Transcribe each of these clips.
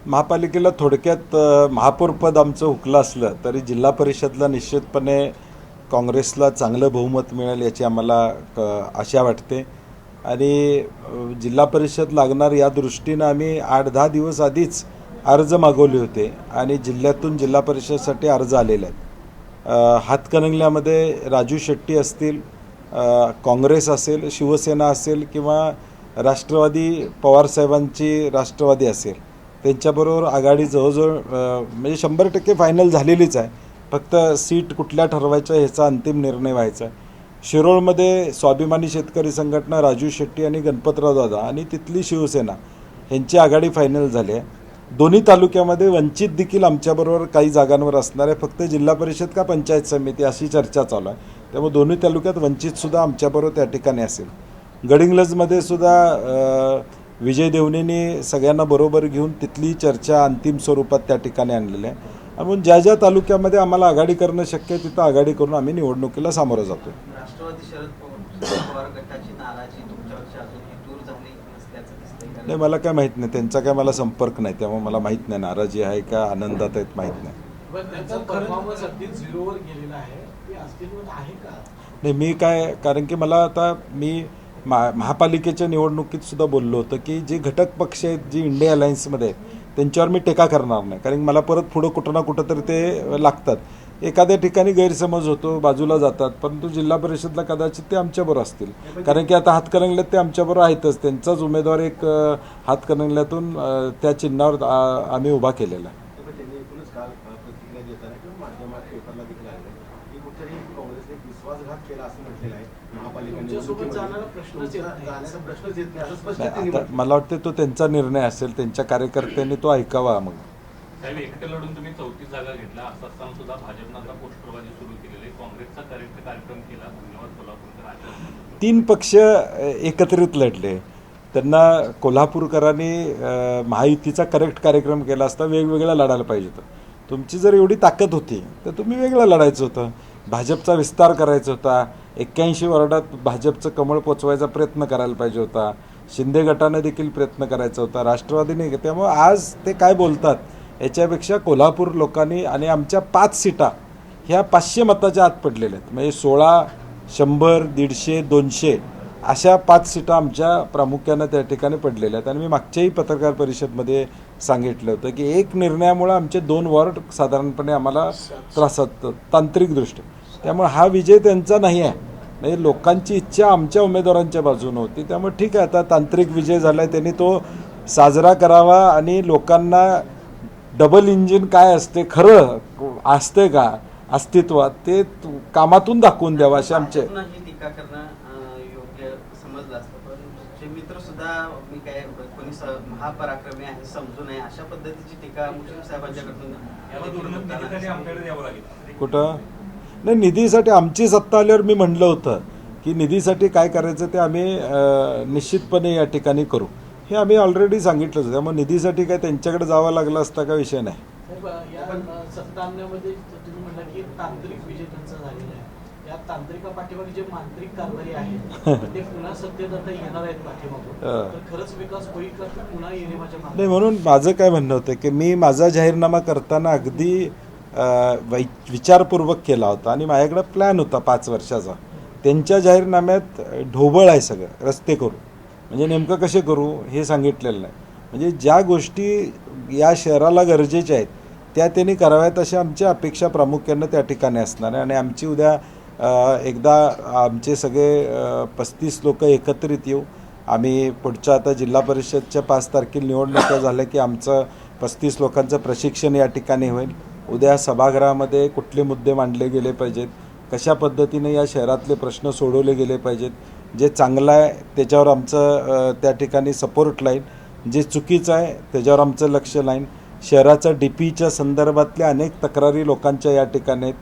महापालिकेला थोडक्यात महापौरपद आमचं हुकलं असलं तरी जिल्हा परिषदला निश्चितपणे काँग्रेसला चांगलं बहुमत मिळेल याची आम्हाला आशा वाटते आणि जिल्हा परिषद लागणार या दृष्टीनं आम्ही 8-10 दिवस आधीच अर्ज मागवले होते आणि जिल्ह्यातून जिल्हा परिषदसाठी अर्ज आलेले आहेत। हातकणंगल्यामध्ये राजू शेट्टी असतील, काँग्रेस असेल, शिवसेना असेल किंवा राष्ट्रवादी पवारसाहेबांची राष्ट्रवादी असेल, त्यांच्याबरोबर आघाडी जवळजवळ म्हणजे 100% फायनल झालेलीच आहे। फक्त सीट कुठल्या ठरवायच्या ह्याचा अंतिम निर्णय व्हायचा आहे। शिरोळमध्ये स्वाभिमानी शेतकरी संघटना, राजू शेट्टी आणि गणपतराव दादा आणि तिथली शिवसेना ह्यांची आघाडी फायनल झाली आहे। दोन्ही तालुक्यामध्ये वंचित देखील आमच्याबरोबर काही जागांवर असणार आहे, फक्त जिल्हा परिषद का पंचायत समिती अशी चर्चा चालू आहे। त्यामुळे दोन्ही तालुक्यात वंचितसुद्धा आमच्याबरोबर त्या ठिकाणी असेल। गडिंग्लजमध्ये सुद्धा विजय देवणेंनी सगळ्यांना बरोबर घेऊन तिथली चर्चा अंतिम स्वरूपात त्या ठिकाणी आणलेली आहे। म्हणून ज्या ज्या तालुक्यामध्ये आम्हाला आघाडी करणं शक्य आहे तिथं आघाडी करून आम्ही निवडणुकीला सामोरं जातो। राष्ट्रवादी शरद पवार गटाची नाराजी तुमच्यावरची अजूनही दूर झाली नसल्याचं दिसतंय? नाही, मला काय माहीत नाही, त्यांचा काय मला संपर्क नाही, त्यामुळे मला माहीत नाही नाराजी आहे का आनंदात आहेत माहीत नाही। नाही, मी काय, कारण की मला आता मी महापालिकेच्या निवडणुकीत सुद्धा बोललो होतं की जे घटक पक्ष आहेत, जी इंडिया अलायन्समध्ये आहेत, त्यांच्यावर मी टीका करणार नाही, कारण मला परत पुढं कुठं ना कुठं तरी ते लागतात। एखाद्या ठिकाणी गैरसमज होतो, बाजूला जातात, परंतु जिल्हा परिषदला कदाचित ते आमच्याबरोबर असतील, कारण की आता हातकणंगल्यात ते आमच्याबरोबर आहेतच। त्यांचाच उमेदवार एक हातकणंगल्यातून त्या चिन्हावर आम्ही उभा केलेला आहे। मला वाटतं तो त्यांचा निर्णय असेल, त्यांच्या कार्यकर्त्यांनी तो ऐकावा। मग एकटे लढून तुम्ही 34 जागा घेतला असताना सुद्धा भाजपनं आता पोस्टरबाजी सुरू केलेली, काँग्रेसचा कार्यक्रम केला, धन्यवाद कोल्हापूरकर। 3 पक्ष एकत्रित लढले, त्यांना कोल्हापूरकरांनी महायुतीचा करेक्ट कार्यक्रम केला असता वेगवेगळा लढायला पाहिजे होतं। तुमची जर एवढी ताकद होती तर तुम्ही वेगळं लढायचं होतं, भाजपचा विस्तार करायचा होता, 81 वॉर्डात भाजपचं कमळ पोचवायचा प्रयत्न करायला पाहिजे होता, शिंदे गटाने देखील प्रयत्न करायचा होता, राष्ट्रवादीने। त्यामुळे आज ते काय बोलतात याच्यापेक्षा कोल्हापूर लोकांनी आणि आमच्या 5 सीटा ह्या 500 मताच्या आत पडलेल्या आहेत, म्हणजे 16, 100, 150, 200 अशा 5 सीटा आमच्या प्रामुख्यानं त्या ठिकाणी पडलेल्या आहेत। आणि मी मागच्याही पत्रकार परिषदेमध्ये सांगितलं होतं की एक निर्णयामुळे आमचे 2 वॉर्ड साधारणपणे आम्हाला त्रासात तांत्रिकदृष्ट्या, त्यामुळे हा विजय त्यांचा नाही आहे, म्हणजे लोकांची इच्छा आमच्या उमेदवारांच्या बाजूने होती। त्यामुळे ठीक आहे, आता तांत्रिक विजय झाला आहे, त्यांनी तो साजरा करावा आणि लोकांना डबल इंजिन काय असते, खरं असते का अस्तित्वात, ते कामातून दाखवून द्यावं असे आमचे। टीका करणं योग्य समजलं असतं, पण जे मित्र सुद्धा मी काय कोणी महापराक्रमी आहे समजू नये अशा पद्धतीची टीका मुश्रीफ साहेबांच्याकडून कुठं नाही, निधीसाठी आमची सत्ता आल्यावर मी म्हणलं होतं की निधीसाठी काय करायचं ते आम्ही निश्चितपणे या ठिकाणी करू, हे आम्ही ऑलरेडी सांगितलं होतं। त्यामुळे निधीसाठी काय त्यांच्याकडे जावं लागलं असता का विषय नाही। सत्ता आणण्यामध्ये तुम्ही म्हटलं की तांत्रिक विजय त्यांचा झालेला आहे, या तांत्रिका पाठीमागे जे मांत्रिक कारभारी आहेत ते पुन्हा सत्तेत आता येणार आहेत पाठीमागून, तर खरंच विकास होईल का पुन्हा येणे माझ्या मागे? नाही, म्हणून माझं काय म्हणणं होतं की मी माझा जाहीरनामा करताना अगदी विचारपूर्वक केला होता आणि माझ्याकडे प्लॅन होता 5 वर्षाचा। त्यांच्या जाहीरनाम्यात ढोबळ आहे सगळं, रस्ते करू म्हणजे नेमकं कसे करू हे सांगितलेलं नाही, म्हणजे ज्या गोष्टी या शहराला गरजेच्या आहेत त्या त्यांनी कराव्यात अशा आमच्या अपेक्षा प्रामुख्यानं त्या ठिकाणी असणार आहे। आणि आमची उद्या एकदा आमचे सगळे 35 लोक एकत्रित येऊ, आम्ही पुढच्या आता जिल्हा परिषदच्या 5 तारखेला निवडणुका झाल्या की आमचं 35 लोकांचं प्रशिक्षण या ठिकाणी होईल। उद्या सभागृहामध्ये कुठले मुद्दे मांडले गेले पाहिजेत, कशा पद्धतीने या शहरातले प्रश्न सोडवले गेले पाहिजेत, जे चांगलं आहे त्याच्यावर आमचं त्या ठिकाणी सपोर्ट लाईन, जे चुकीचं आहे त्याच्यावर आमचं लक्ष लाईन। शहराचा DPच्या संदर्भातल्या अनेक तक्रारी लोकांच्या या ठिकाणी आहेत,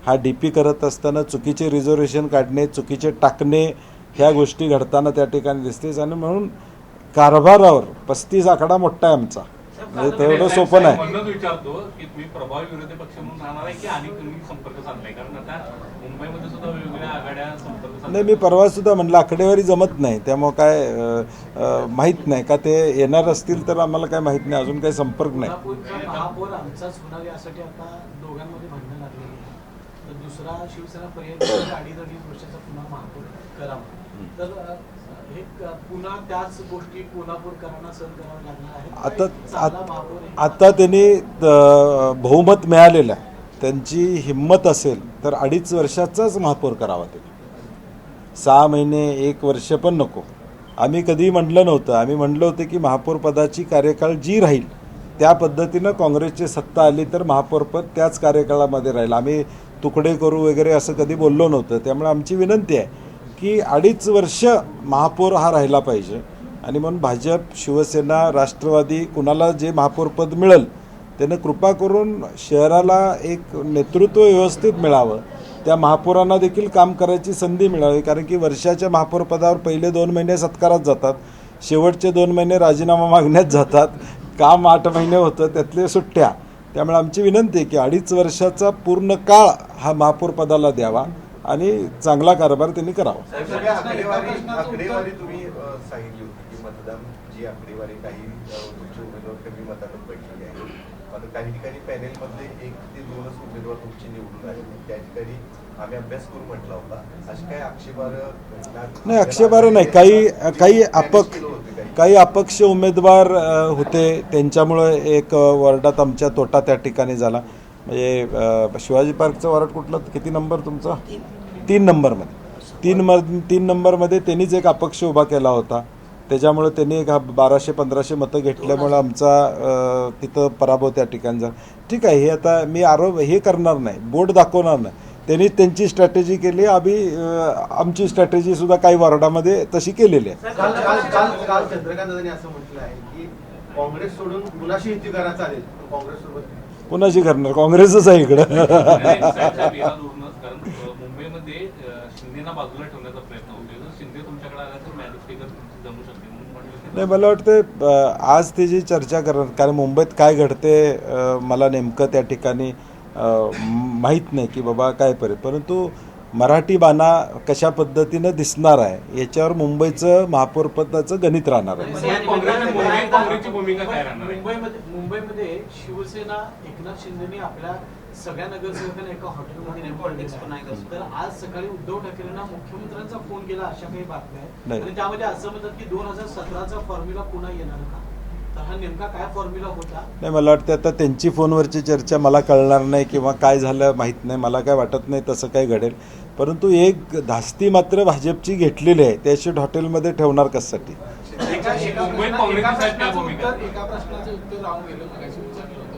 हा DP करत असताना चुकीचे रिझर्वेशन काढणे, चुकीचे टाकणे ह्या गोष्टी घडताना त्या ठिकाणी दिसतेच। आणि म्हणून कारभारावर 35 आकडा मोठा आहे आमचा, म्हणजे तेवढं सोपं नाही. म्हणूनच विचारतो की तुम्ही प्रभावी विरोधी पक्ष म्हणून राहणार आहे की आणि तुम्ही संपर्क साधलाय, कारण आता मुंबईमध्ये सुद्धा वेगवेगळ्या आघाड्या संपर्क साधतात. नाही, मी परवा सुद्धा म्हणलं आकडेवारी जमत नाही, त्यामुळं काय माहीत नाही का ते येणार असतील तर आम्हाला काय माहीत नाही, अजून काही संपर्क नाही. कोल्हापूरचा महापौर आमचाच होणार यासाठी आता दोघांमध्ये भांडण लागलेली आहे. तर दुसरा शिवसेना पर्यंत अडीच वर्षाचा पुन्हा महापौर करावा, तर हे पुन्हा त्याच गोष्टी कोल्हापूरकरांना सहन कराव्या लागणार आहेत. आता त्यांनी बहुमत मिळालेलं आहे, त्यांची हिंमत असेल तर 2.5 वर्षाचाच महापौर करावा. त्यांनी 6 महिने 1 वर्ष पण नको. आम्ही कधी म्हटलं नव्हतं, आम्ही म्हटलं होतं की महापौर पदाची कार्यकाळ जी राहील त्या पद्धतीनं काँग्रेसची सत्ता आली तर महापौरपद त्याच कार्यकाळामध्ये राहील. आम्ही तुकडे करू वगैरे असं कधी बोललो नव्हतं. त्यामुळे आमची विनंती आहे की 2.5 वर्ष महापौर हा राहिला पाहिजे. आणि म्हणून भाजप, शिवसेना, राष्ट्रवादी कुणाला जे महापौरपद मिळेल त्यानं कृपा करून शहराला एक नेतृत्व व्यवस्थित मिळावं, त्या महापौरांना देखील काम करायची संधी मिळावी. कारण की वर्षाच्या महापौरपदावर पहिले 2 महिने सत्कारात जातात, शेवटचे 2 महिने राजीनामा मागण्यात जातात, काम 8 महिने होतं त्यातले सुट्ट्या. त्यामुळे आमची विनंती आहे की 2.5 वर्षाचा पूर्ण काळ हा महापौर पदाला द्यावा आणि चांगला कारभार त्यांनी करावा. आकडेवारी तुम्ही सांगितली होती की मतदान जी आकडेवारी काही तुमचे उमेदवार कमी मतानं पडलेली आहे, आता काही ठिकाणी पॅनेलमध्ये 1 ते 2च उमेदवार तुमचे निवडून आले, त्या ठिकाणी आम्ही अभ्यास करून म्हटला होता. अशी काही आक्षेपार्ह नाही, आक्षेपार्ह नाही, काही अपक्ष उमेदवार होते, त्यांच्यामुळं एक वॉर्डात आमच्या तोटा त्या ठिकाणी झाला. म्हणजे शिवाजी पार्कचं वॉर्ड कुठलं, किती नंबर तुमचा? 3 नंबरमध्ये. 3 नंबरमध्ये त्यांनीच एक अपक्ष उभा केला होता, त्याच्यामुळे त्यांनी एक 1200-1500 मतं घेतल्यामुळं आमचा तिथं पराभव त्या ठिकाणी झाला. ठीक आहे, हे आता मी आरोप हे करणार नाही, बोट दाखवणार नाही. त्यांनी त्यांची स्ट्रॅटेजी केली, आमची स्ट्रॅटेजी सुद्धा काही वॉर्डामध्ये तशी केलेली आहे. काल चंद्रकांत दादांनी असं म्हटलं आहे की काँग्रेस सोडून कुणाशी युती करा चालेल, काँग्रेस सोबत कुणाशी करणार, काँग्रेसच आहे इकडं. कारण मुंबईमध्ये शिंदेना बाजूला ठेवण्याचा प्रयत्न होतोय, जर शिंदे तुमच्याकडे आला तर मॅजिक फिगर जमू शकते म्हणून म्हटलं. नाही, मला वाटतं आज ती जी चर्चा करणार, कारण मुंबईत काय घडते मला नेमकं त्या ठिकाणी माहीत नाही की बाबा काय परंतु मराठी बाणा कशा पद्धतीनं दिसणार आहे याच्यावर मुंबईचं महापौरपदाचं गणित राहणार आहे. काँग्रेसची भूमिका काय राहणार आहे? मुंबईमध्ये शिवसेना एकनाथ शिंदेनी आपल्या सगळ्या नगरसेवकांना एका हॉटेलमध्ये नेमलं. तर आज सकाळी उद्धव ठाकरेंना मुख्यमंत्र्यांचा फोन केला अशा काही बातम्या आहेत, आणि त्यामध्ये असं म्हणतात की 2017चा फॉर्म्युला पुन्हा येणार का, तर हा नेमका काय फॉर्म्युला होता? नाही, मला वाटतं आता त्यांची फोनवरची चर्चा मला कळणार नाही किंवा काय झालं माहीत नाही, मला काय वाटत नाही तसं काही घडेल. परंतु एक धास्ती मात्र भाजपची घेतलेली आहे, त्याशी हॉटेलमध्ये ठेवणार कशासाठी? एका प्रश्नाचं उत्तर राहून गेलं. मगाशी विचारलं होतं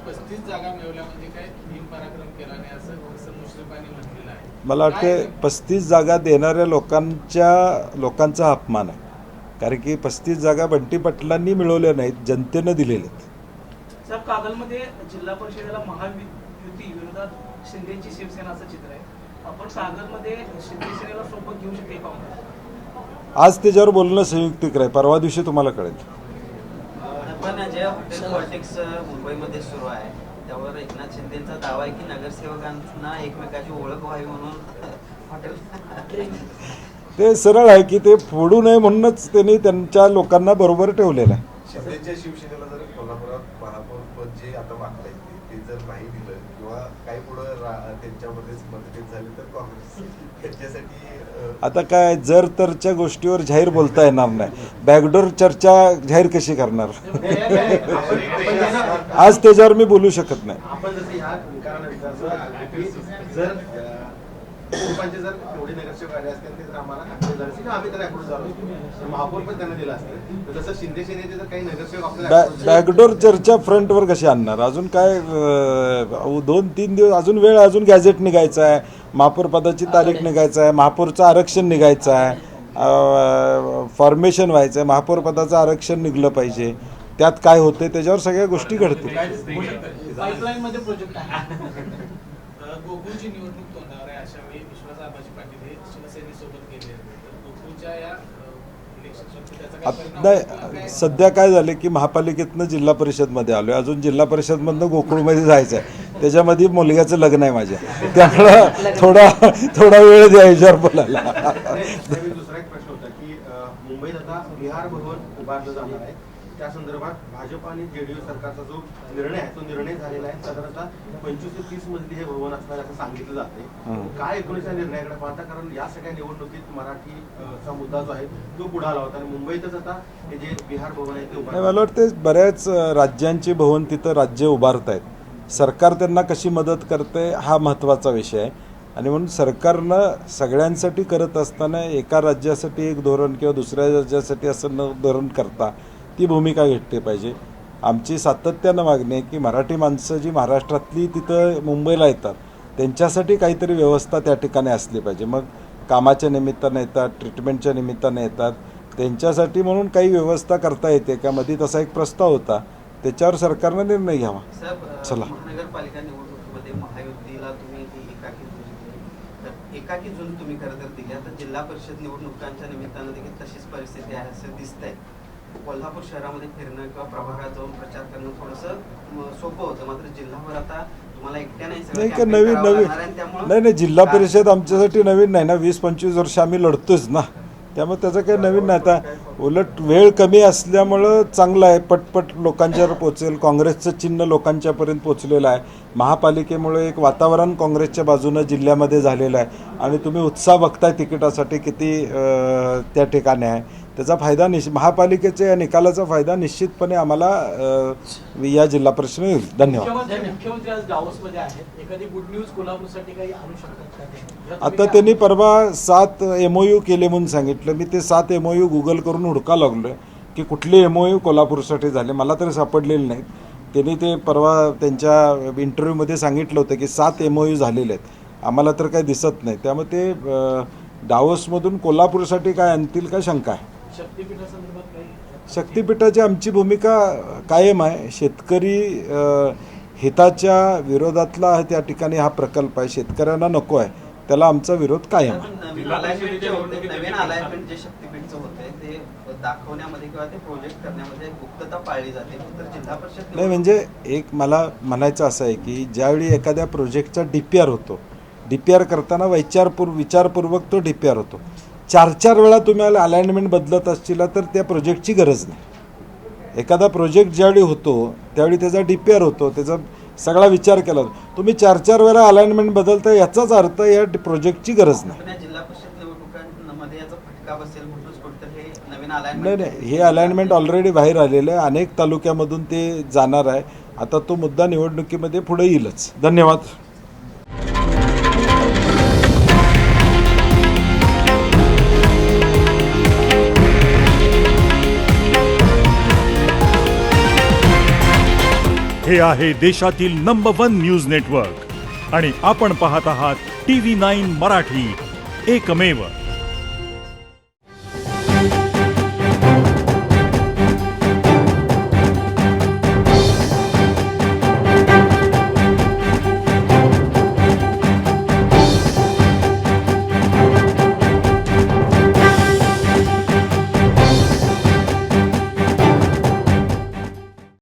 35 जागा मिळवल्यामध्ये काय भीम पराक्रम केला नाही असं मुश्रीफांनी म्हटलेलं आहे. मला वाटतं 35 जागा देणाऱ्या लोकांचा अपमान आहे, कारण की 35 जागा बंटी पाटलांनी मिळवल्या नाहीत, जनतेनं दिलेल्या आहेत. साहेब, कागलमध्ये जिल्हा परिषदेला महायुती विरोधात शिंदेची शिवसेना असं चित्र आहे. आपण कागलमध्ये शिवसेनेला सोबत घेऊ शकते काँग्रेस? आज त्याच्यावर बोलणं संयुक्तिक आहे, परवा दिवशी तुम्हाला कळेल. पण जे हॉटेल पॉलिटिक्स मुंबईमध्ये सुरू आहे त्यावर एकनाथ शिंदेचा दावा आहे की नगरसेवकांना एकमेकाची ओळख व्हावी म्हणून हॉटेल ते सरळ आहे की ते फोडू नये म्हणूनच त्यांनी त्यांच्या लोकांना बरोबर ठेवलेलं आहे. शिंदेच्या शिवसेनेला जर कोल्हापुरात महापौर पद जे आता मागता येते ते जर नाही दिलं किंवा काही पुढं त्यांच्यामध्येच मतभेद झाले तर काँग्रेस त्यांच्यासाठी आता काय जर तरच्या गोष्टीवर जाहीर बोलता येणार नाही, बॅकडोर चर्चा जाहीर कशी करणार? आज त्याच्यावर मी बोलू शकत नाही. आपण जसं ह्या विकारानं विचारतो की जर लोकांचे जर एवढे नगरसेवक आले असते ते जर आम्हाला अप्रूव्ह झाले किंवा आम्ही त्याला अप्रूव्ह झालो महापौर पण त्यांना दिला असतं, तर तसं शिंदे सेनेचे जर काही नगरसेवक आपल्याला बॅकडोर चर्चा फ्रंटवर कशी आणणार? अजून काय 2-3 दिवस अजून वेळ, अजून गॅझेट निघायचं आहे, महापौर पदाची तारीख निघायचं आहे, महापौरचं आरक्षण निघायचं आहे, फॉर्मेशन व्हायचं आहे, महापौर पदाचं आरक्षण निघलं पाहिजे, त्यात काय होते त्याच्यावर सगळ्या गोष्टी घडतील. पाईपलाईन मध्ये प्रोजेक्ट आहे. गोकुळची निवडणूक तोंडावर आहे, अशा वेळी विश्वास आबाजी पाटील हे शिवसेनेसोबत गेले. तर गोकुळच्या या नाही, सध्या काय झालं की महापालिकेतनं जिल्हा परिषदमध्ये आलो आहे, अजून जिल्हा परिषदमधनं गोकुळमध्ये जायचं आहे, त्याच्यामध्ये मुलग्याचं लग्न आहे माझ्या, त्यामुळं थोडा वेळ द्या याच्यावर बोलायला. नाही, दुसरा एक प्रश्न होता की मुंबईत आता विहार भवन उभारलं जाणार आहे, त्या संदर्भात भाजप आणि जेडीयू सरकारचा जो निर्णय आहे तो निर्णय झालेला आहे. साधारणतः 25 ते 30 मजली हे भवन असणार असं सांगितलं जाते. काय एकूणच या निर्णयाकडे पाहता, कारण या सगळ्या निवडणुकीत मराठीचा मुद्दा जो आहे तो पुढे आला होता आणि मुंबईतच आता हे जे विहार भवन आहे ते नाही, मला वाटते बऱ्याच राज्यांची भवन तिथं राज्य उभारत आहेत, सरकार त्यांना कशी मदत करते हा महत्त्वाचा विषय आहे. आणि म्हणून सरकारनं सगळ्यांसाठी करत असताना एका राज्यासाठी एक धोरण किंवा दुसऱ्या राज्यासाठी असं न धोरण करता ती भूमिका घेतली पाहिजे. आमची सातत्यानं मागणी आहे की मराठी माणसं जी महाराष्ट्रातली तिथं मुंबईला येतात त्यांच्यासाठी काहीतरी व्यवस्था त्या ठिकाणी असली पाहिजे. मग कामाच्या निमित्तानं येतात, ट्रीटमेंटच्या निमित्तानं येतात, त्यांच्यासाठी म्हणून काही व्यवस्था करता येते का? मध्ये तसा एक प्रस्ताव होता, त्याच्यावर सरकारनं निर्णय घ्यावा. चला, महानगरपालिका निवडणुकीमध्ये महायुतीला तुम्ही एकाकी झोन तुम्ही खरं तर दिली. आता जिल्हा परिषद निवडणुकांच्या निमित्तानं देखील तशीच परिस्थिती आहे असं दिसतंय. कोल्हापूर शहरामध्ये फिरणं किंवा प्रभागात जाऊन प्रचार करणं थोडंसं सोपं होतं, मात्र जिल्हावर आता तुम्हाला एकट्या नाही का नवीन जिल्हा परिषद आमच्यासाठी नवीन नाही ना, 20-25 वर्ष आम्ही लढतोच ना, त्यामुळे त्याचं काही नवीन नाही. आता उलट वेळ कमी असल्यामुळं चांगलं आहे, पटपट लोकांच्यावर पोचेल. काँग्रेसचं चिन्ह लोकांच्यापर्यंत पोचलेलं आहे. महापालिकेमुळे एक वातावरण काँग्रेसच्या बाजूनं जिल्ह्यामध्ये झालेलं आहे आणि तुम्ही उत्साह बघताय तिकिटासाठी किती त्या ठिकाणी आहे. त्याचा फायदा महापालिकेच्या या निकालाचा फायदा निश्चितपणे आम्हाला या जिल्हा परिषद होईल. धन्यवाद. मुख्यमंत्री आज दावोसमध्ये आहेत, एखादी गुड न्यूज कोल्हापूरसाठी काही आणू शकतात का? आता त्यांनी परवा 7 MOU केले म्हणून सांगितलं. मी ते 7 MOU गुगल करून हुडका लागलो की कुठले MOU कोल्हापूरसाठी झाले, मला तरी सापडलेले नाहीत. त्यांनी ते परवा त्यांच्या इंटरव्ह्यूमध्ये सांगितलं होतं की 7 MOU झालेले आहेत, आम्हाला तर काही दिसत नाही. त्यामुळे ते दावोसमधून कोल्हापूरसाठी काय आणतील का शंका आहे. शक्तीपीठासंदर्भात काही शक्तीपीठाची आमची भूमिका कायम आहे. शेतकरी हिताच्या विरोधातला त्या ठिकाणी हा प्रकल्प आहे, शेतकऱ्यांना नको आहे, त्याला आमचा विरोध कायम आहे. नवीन अलाइनमेंट जे शक्तीपीठचं होतंय ते दाखवण्यामध्ये किंवा ते प्रोजेक्ट करण्यामध्ये गुप्तता पाळली जाते, तर जिल्हा परिषद नाही म्हणजे एक मला म्हणायचं असं आहे की ज्यावेळी एखाद्या प्रोजेक्टचा DPR होतो, DPR करताना विचारपूर्वक तो DPR होतो. 4-4 वेळा तुम्ही अलाइनमेंट बदलत असतील तर त्या प्रोजेक्टची गरज नाही. एखादा प्रोजेक्ट ज्यावेळी होतो त्यावेळी त्याचा DPR होतो, त्याचा सगळा विचार केला जातो. तुम्ही 4-4 वेळा अलाइनमेंट बदलता याचाच अर्थ या प्रोजेक्टची गरज नाही. जिल्हा परिषद निवडणुकांमध्ये याचा फटका बसेल म्हणूनच कुठेतरी हे नवीन नाही, हे अलाइनमेंट ऑलरेडी बाहेर आलेलं आहे, अनेक तालुक्यामधून ते जाणार आहे. आता तो मुद्दा निवडणुकीमध्ये पुढे येईलच. धन्यवाद. हे आहे देशातील नंबर 1 न्यूज नेटवर्क आणि आपण पाहत आहात TV9 मराठी, एकमेव.